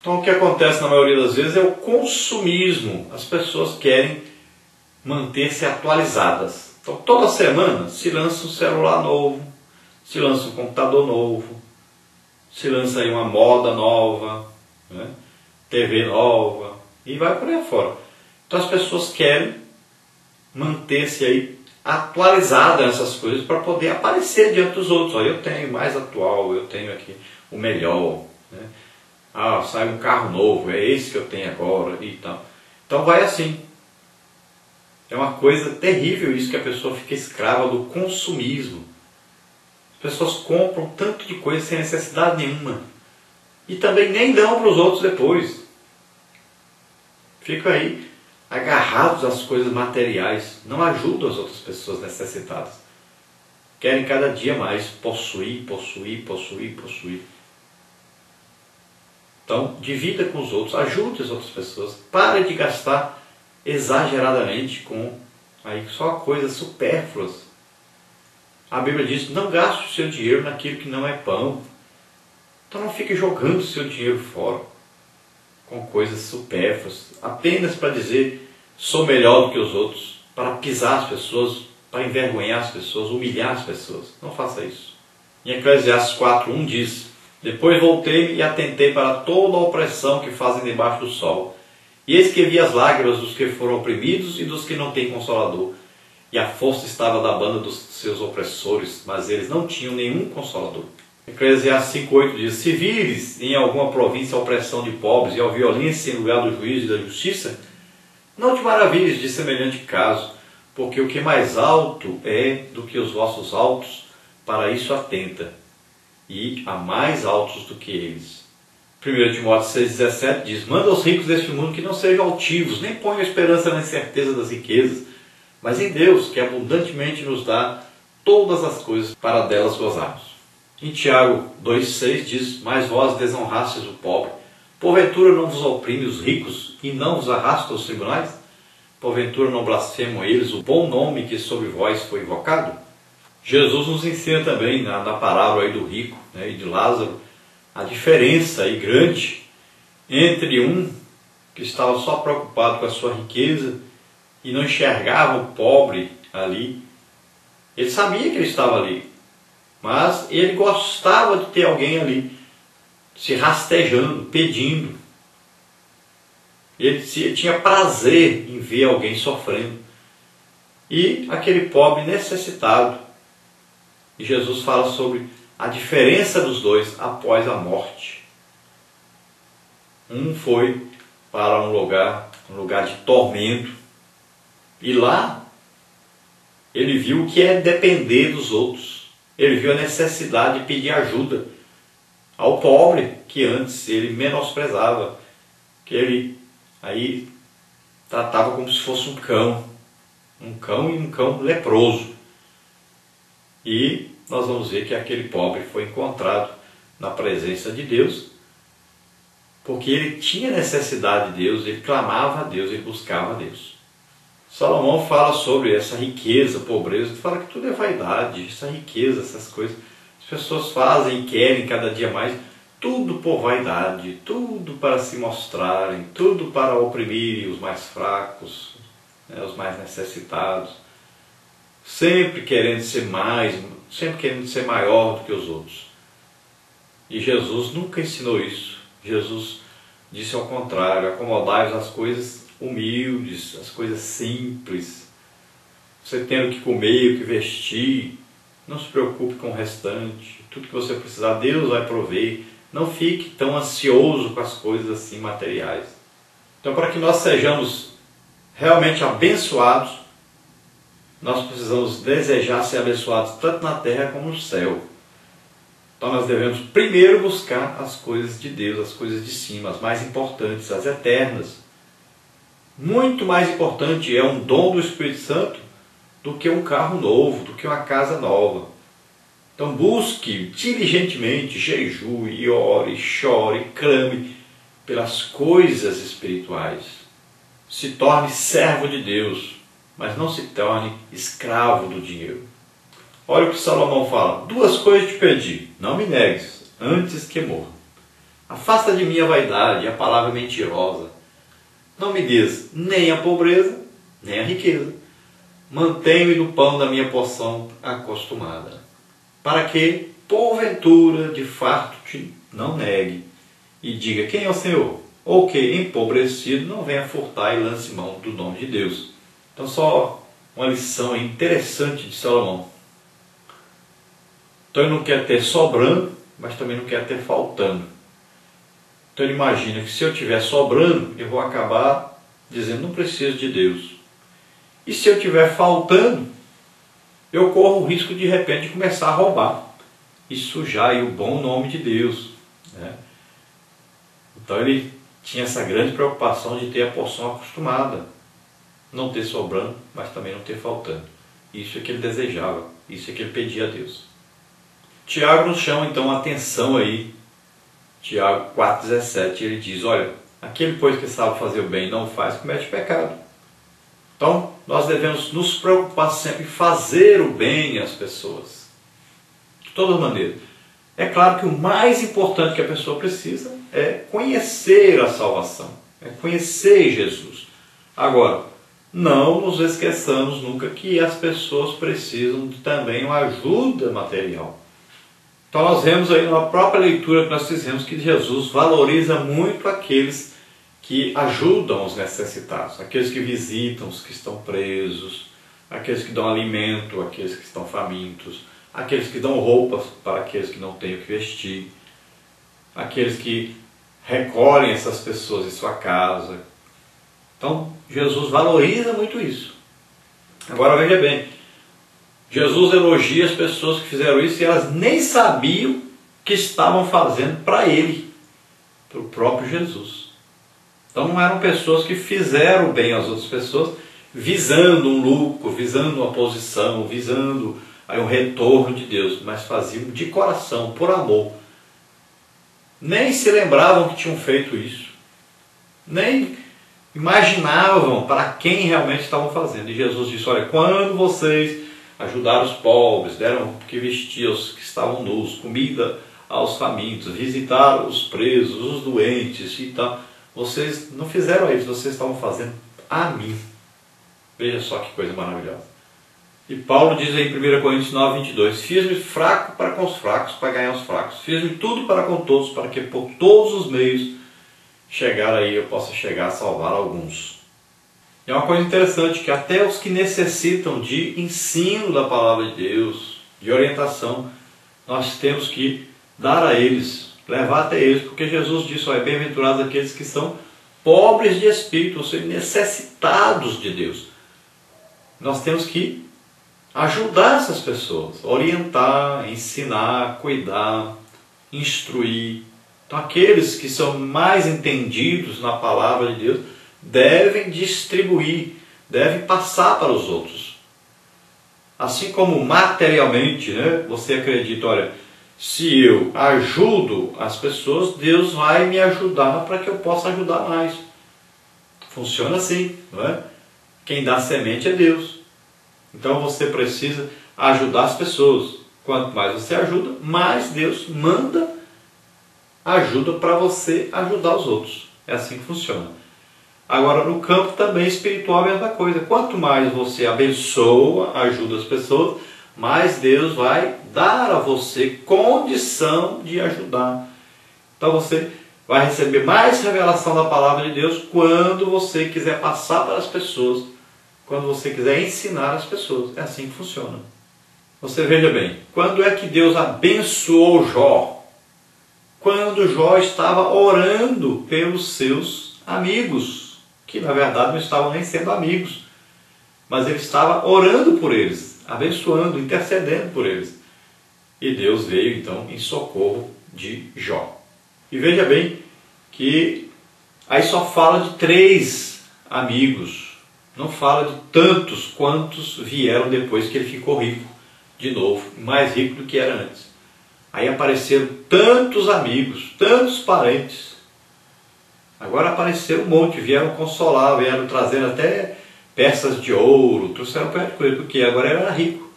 Então o que acontece na maioria das vezes é o consumismo. As pessoas querem manter-se atualizadas. Então toda semana se lança um celular novo, se lança um computador novo, se lança aí uma moda nova, né? TV nova e vai por aí fora. Então as pessoas querem manter-se aí atualizada nessas coisas para poder aparecer diante dos outros. Olha, eu tenho mais atual, eu tenho aqui o melhor, né? Ah, sai um carro novo, é esse que eu tenho agora e tal. Então vai assim. É uma coisa terrível isso, que a pessoa fica escrava do consumismo. As pessoas compram tanto de coisa sem necessidade nenhuma. E também nem dão para os outros depois. Ficam aí agarrados às coisas materiais. Não ajudam as outras pessoas necessitadas. Querem cada dia mais possuir, possuir, possuir, possuir. Então, divida com os outros, ajude as outras pessoas. Pare de gastar exageradamente com aí só coisas supérfluas. A Bíblia diz: não gaste o seu dinheiro naquilo que não é pão. Então não fique jogando o seu dinheiro fora com coisas supérfluas, apenas para dizer sou melhor do que os outros, para pisar as pessoas, para envergonhar as pessoas, humilhar as pessoas. Não faça isso. Em Eclesiastes 4:1 diz: depois voltei e atentei para toda a opressão que fazem debaixo do sol. E eis que vi as lágrimas dos que foram oprimidos e dos que não têm consolador. E a força estava da banda dos seus opressores, mas eles não tinham nenhum consolador. Eclesiastes 5:8 diz: se vires em alguma província a opressão de pobres e a violência em lugar do juízo e da justiça, não te maravilhes de semelhante caso, porque o que mais alto é do que os vossos altos, para isso atenta, e há mais altos do que eles. 1 Timóteo 6,17 diz: manda aos ricos deste mundo que não sejam altivos, nem ponham esperança na incerteza das riquezas, mas em Deus, que abundantemente nos dá todas as coisas para delas gozarmos. Em Tiago 2,6 diz: mas vós desonrastes o pobre, porventura não vos oprime os ricos e não vos arrasta aos tribunais? Porventura não blasfemam eles o bom nome que sobre vós foi invocado? Jesus nos ensina também na parábola aí do rico, né, e de Lázaro, a diferença aí grande entre um que estava só preocupado com a sua riqueza e não enxergava o pobre ali. Ele sabia que ele estava ali, mas ele gostava de ter alguém ali se rastejando, pedindo. Ele tinha prazer em ver alguém sofrendo. E aquele pobre necessitado. E Jesus fala sobre a diferença dos dois após a morte. Um foi para um lugar de tormento. E lá ele viu o que é depender dos outros. Ele viu a necessidade de pedir ajuda ao pobre, que antes ele menosprezava, que ele aí tratava como se fosse um cão e um cão leproso. E nós vamos ver que aquele pobre foi encontrado na presença de Deus, porque ele tinha necessidade de Deus, ele clamava a Deus, ele buscava a Deus. Salomão fala sobre essa riqueza, pobreza, fala que tudo é vaidade, essa riqueza, essas coisas. As pessoas fazem e querem cada dia mais, tudo por vaidade, tudo para se mostrarem, tudo para oprimir os mais fracos, né, os mais necessitados, sempre querendo ser mais, sempre querendo ser maior do que os outros. E Jesus nunca ensinou isso. Jesus disse ao contrário: acomodai-vos às coisas humildes, as coisas simples. Você tendo o que comer, o que vestir, não se preocupe com o restante. Tudo que você precisar, Deus vai prover. Não fique tão ansioso com as coisas assim materiais. Então, para que nós sejamos realmente abençoados, nós precisamos desejar ser abençoados tanto na terra como no céu. Então nós devemos primeiro buscar as coisas de Deus, as coisas de cima, as mais importantes, as eternas. Muito mais importante é um dom do Espírito Santo do que um carro novo, do que uma casa nova. Então busque diligentemente, jejue, ore, chore, clame pelas coisas espirituais. Se torne servo de Deus, mas não se torne escravo do dinheiro. Olha o que Salomão fala: duas coisas te pedi, não me negues, antes que morra. Afasta de mim a vaidade, a palavra mentirosa. Não me des nem a pobreza, nem a riqueza. Mantenho-me no pão da minha porção acostumada, para que, porventura, de farto te não negue, e diga quem é o Senhor, ou que, empobrecido, não venha furtar e lance mão do nome de Deus. Então, só uma lição interessante de Salomão. Então, ele não quer ter sobrando, mas também não quer ter faltando. Então, ele imagina que se eu estiver sobrando, eu vou acabar dizendo, não preciso de Deus. E se eu estiver faltando, eu corro o risco de repente começar a roubar e sujar aí o bom nome de Deus, né? Então ele tinha essa grande preocupação de ter a porção acostumada, não ter sobrando, mas também não ter faltando. Isso é que ele desejava, isso é que ele pedia a Deus. Tiago nos chama então a atenção aí, Tiago 4,17, ele diz, olha, aquele pois que sabe fazer o bem e não faz, comete pecado. Então, nós devemos nos preocupar sempre em fazer o bem às pessoas. De toda maneira. É claro que o mais importante que a pessoa precisa é conhecer a salvação. É conhecer Jesus. Agora, não nos esqueçamos nunca que as pessoas precisam de também uma ajuda material. Então, nós vemos aí na própria leitura que nós fizemos que Jesus valoriza muito aqueles que ajudam os necessitados, aqueles que visitam os que estão presos, aqueles que dão alimento, aqueles que estão famintos, aqueles que dão roupas para aqueles que não têm o que vestir, aqueles que recolhem essas pessoas em sua casa. Então, Jesus valoriza muito isso. Agora veja bem, Jesus elogia as pessoas que fizeram isso e elas nem sabiam que estavam fazendo para Ele, para o próprio Jesus. Então não eram pessoas que fizeram bem às outras pessoas, visando um lucro, visando uma posição, visando aí um retorno de Deus, mas faziam de coração, por amor. Nem se lembravam que tinham feito isso, nem imaginavam para quem realmente estavam fazendo. E Jesus disse, olha, quando vocês ajudaram os pobres, deram o que vestir aos que estavam nus, comida aos famintos, visitaram os presos, os doentes e tal, vocês não fizeram a eles, vocês estavam fazendo a mim. Veja só que coisa maravilhosa. E Paulo diz aí em 1 Coríntios 9, 22, fiz-me fraco para com os fracos, para ganhar os fracos. Fiz-me tudo para com todos, para que por todos os meios chegar aí, eu possa chegar a salvar alguns. E é uma coisa interessante, que até os que necessitam de ensino da palavra de Deus, de orientação, nós temos que dar a eles, levar até eles, porque Jesus disse, olha, bem-aventurados aqueles que são pobres de espírito, ou seja, necessitados de Deus. Nós temos que ajudar essas pessoas, orientar, ensinar, cuidar, instruir. Então aqueles que são mais entendidos na palavra de Deus devem distribuir, devem passar para os outros. Assim como materialmente, né, você acredita, olha, se eu ajudo as pessoas, Deus vai me ajudar para que eu possa ajudar mais. Funciona assim, não é? Quem dá semente é Deus. Então você precisa ajudar as pessoas. Quanto mais você ajuda, mais Deus manda ajuda para você ajudar os outros. É assim que funciona. Agora, no campo também espiritual é a mesma coisa. Quanto mais você abençoa, ajuda as pessoas, mais Deus vai dar a você condição de ajudar. Então você vai receber mais revelação da palavra de Deus quando você quiser passar para as pessoas, quando você quiser ensinar as pessoas. É assim que funciona. Você veja bem, quando é que Deus abençoou Jó? Quando Jó estava orando pelos seus amigos, que na verdade não estavam nem sendo amigos, mas ele estava orando por eles, abençoando, intercedendo por eles. E Deus veio então em socorro de Jó. E veja bem que aí só fala de 3 amigos, não fala de tantos quantos vieram depois que ele ficou rico de novo, mais rico do que era antes. Aí apareceram tantos amigos, tantos parentes. Agora apareceram um monte, vieram consolar, vieram trazendo até peças de ouro, trouxeram perto com ele, porque agora ele era rico.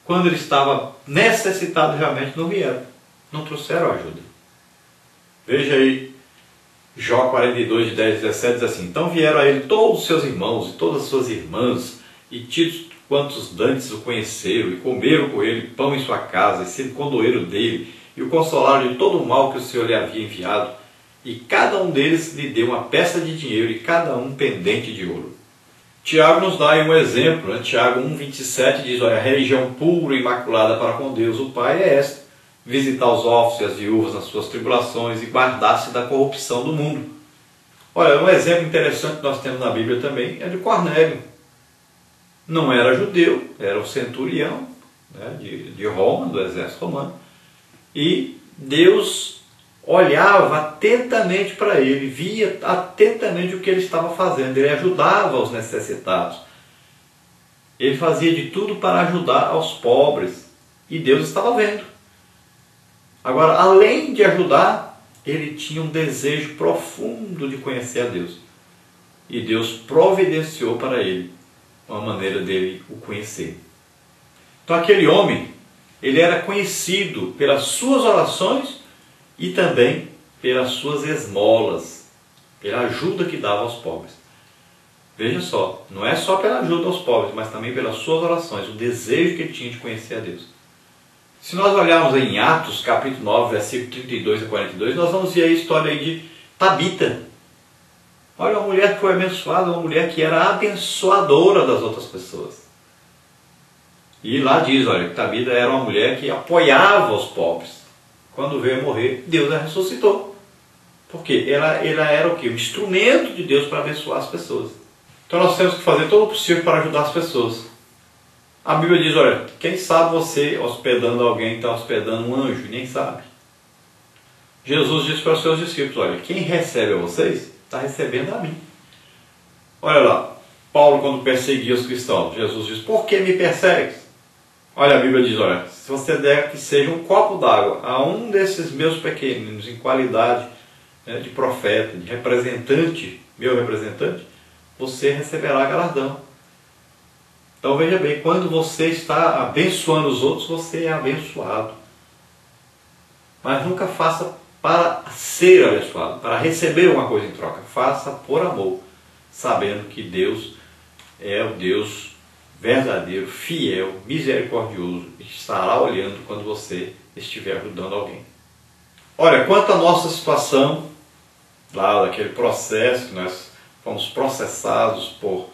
Quando ele estava necessitado realmente, não vieram, não trouxeram ajuda. Veja aí, Jó 42, de 10 a 17, diz assim: Então vieram a ele todos os seus irmãos e todas as suas irmãs, e tidos quantos dantes o conheceram, e comeram com ele pão em sua casa, e se condoeram dele, e o consolaram de todo o mal que o Senhor lhe havia enviado. E cada um deles lhe deu uma peça de dinheiro, e cada um pendente de ouro. Tiago nos dá aí um exemplo, né? Tiago 1,27 diz: Olha, a religião pura e imaculada para com Deus o Pai é esta: visitar os órfãos e as viúvas nas suas tribulações e guardar-se da corrupção do mundo. Olha, um exemplo interessante que nós temos na Bíblia também é de Cornélio. Não era judeu, era um centurião, né, de Roma, do exército romano. E Deus olhava atentamente para ele, via atentamente o que ele estava fazendo. Ele ajudava os necessitados. Ele fazia de tudo para ajudar aos pobres. E Deus estava vendo. Agora, além de ajudar, ele tinha um desejo profundo de conhecer a Deus. E Deus providenciou para ele uma maneira dele o conhecer. Então aquele homem, ele era conhecido pelas suas orações e também pelas suas esmolas, pela ajuda que dava aos pobres. Veja só, não é só pela ajuda aos pobres, mas também pelas suas orações, o desejo que ele tinha de conhecer a Deus. Se nós olharmos em Atos, capítulo 9, versículo 32 a 42, nós vamos ver a história aí de Tabita. Olha, uma mulher que foi abençoada, uma mulher que era abençoadora das outras pessoas. E lá diz, olha, que Tabita era uma mulher que apoiava os pobres. Quando veio a morrer, Deus a ressuscitou. Porque ela era o quê? Um instrumento de Deus para abençoar as pessoas. Então nós temos que fazer todo o possível para ajudar as pessoas. A Bíblia diz, olha, quem sabe você hospedando alguém está hospedando um anjo, nem sabe. Jesus disse para os seus discípulos, olha, quem recebe a vocês, está recebendo a mim. Olha lá, Paulo quando perseguia os cristãos, Jesus diz, por que me persegues? Olha, a Bíblia diz, olha, se você der que seja um copo d'água a um desses meus pequeninos em qualidade, né, de profeta, de representante, meu representante, você receberá galardão. Então veja bem, quando você está abençoando os outros, você é abençoado. Mas nunca faça para ser abençoado, para receber uma coisa em troca. Faça por amor, sabendo que Deus é o Deus verdadeiro, fiel, misericordioso, e estará olhando quando você estiver ajudando alguém. Olha, quanto à nossa situação, lá daquele processo que nós fomos processados por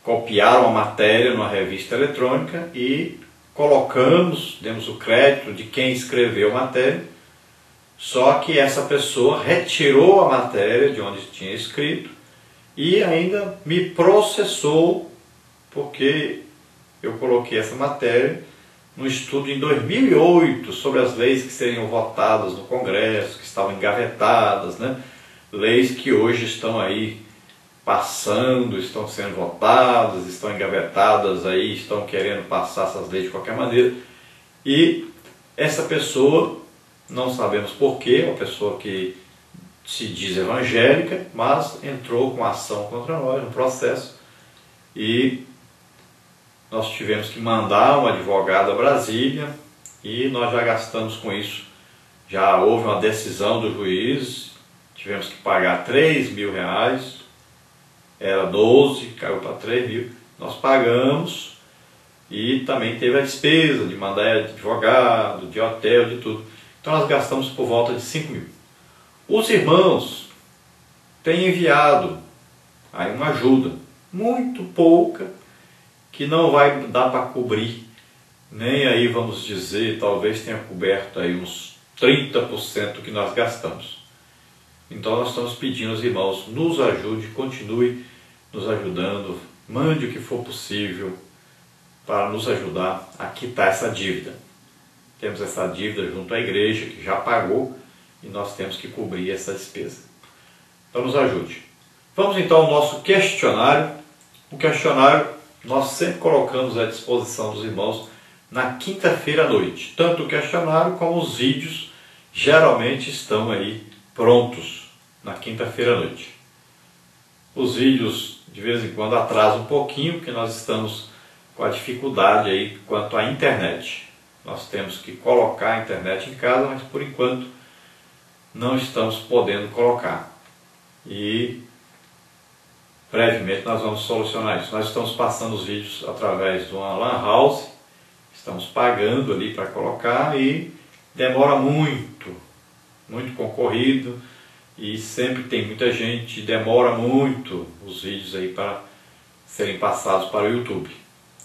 copiar uma matéria numa revista eletrônica e colocamos, demos o crédito de quem escreveu a matéria, só que essa pessoa retirou a matéria de onde tinha escrito e ainda me processou porque eu coloquei essa matéria no estudo em 2008 sobre as leis que seriam votadas no Congresso, que estavam engavetadas, né? Leis que hoje estão aí passando, estão sendo votadas, estão engavetadas aí, estão querendo passar essas leis de qualquer maneira. E essa pessoa, não sabemos porquê, uma pessoa que se diz evangélica, mas entrou com ação contra nós, no processo, e nós tivemos que mandar um advogado a Brasília, e nós já gastamos com isso. Já houve uma decisão do juiz, tivemos que pagar R$3.000, era 12, caiu para 3 mil, nós pagamos e também teve a despesa de mandar advogado, de hotel, de tudo. Então nós gastamos por volta de 5 mil. Os irmãos têm enviado aí uma ajuda, muito pouca, que não vai dar para cobrir, nem aí vamos dizer, talvez tenha coberto aí uns 30% do que nós gastamos. Então nós estamos pedindo aos irmãos, nos ajude, continue nos ajudando, mande o que for possível para nos ajudar a quitar essa dívida. Temos essa dívida junto à igreja que já pagou e nós temos que cobrir essa despesa. Então nos ajude. Vamos então ao nosso questionário. O questionário nós sempre colocamos à disposição dos irmãos na quinta-feira à noite. Tanto o questionário como os vídeos geralmente estão aí prontos na quinta-feira à noite. Os vídeos de vez em quando atrasam um pouquinho, porque nós estamos com a dificuldade aí quanto à internet. Nós temos que colocar a internet em casa, mas por enquanto não estamos podendo colocar. E brevemente nós vamos solucionar isso. Nós estamos passando os vídeos através de uma lan house, estamos pagando ali para colocar e demora muito concorrido e sempre tem muita gente, demora muito os vídeos aí para serem passados para o YouTube.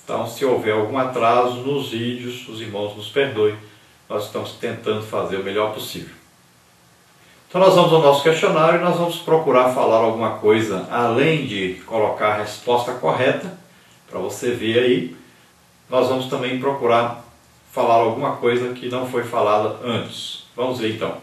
Então, se houver algum atraso nos vídeos, os irmãos nos perdoem, nós estamos tentando fazer o melhor possível. Então nós vamos ao nosso questionário e nós vamos procurar falar alguma coisa, além de colocar a resposta correta, para você ver aí, nós vamos também procurar falar alguma coisa que não foi falada antes. Vamos ver então.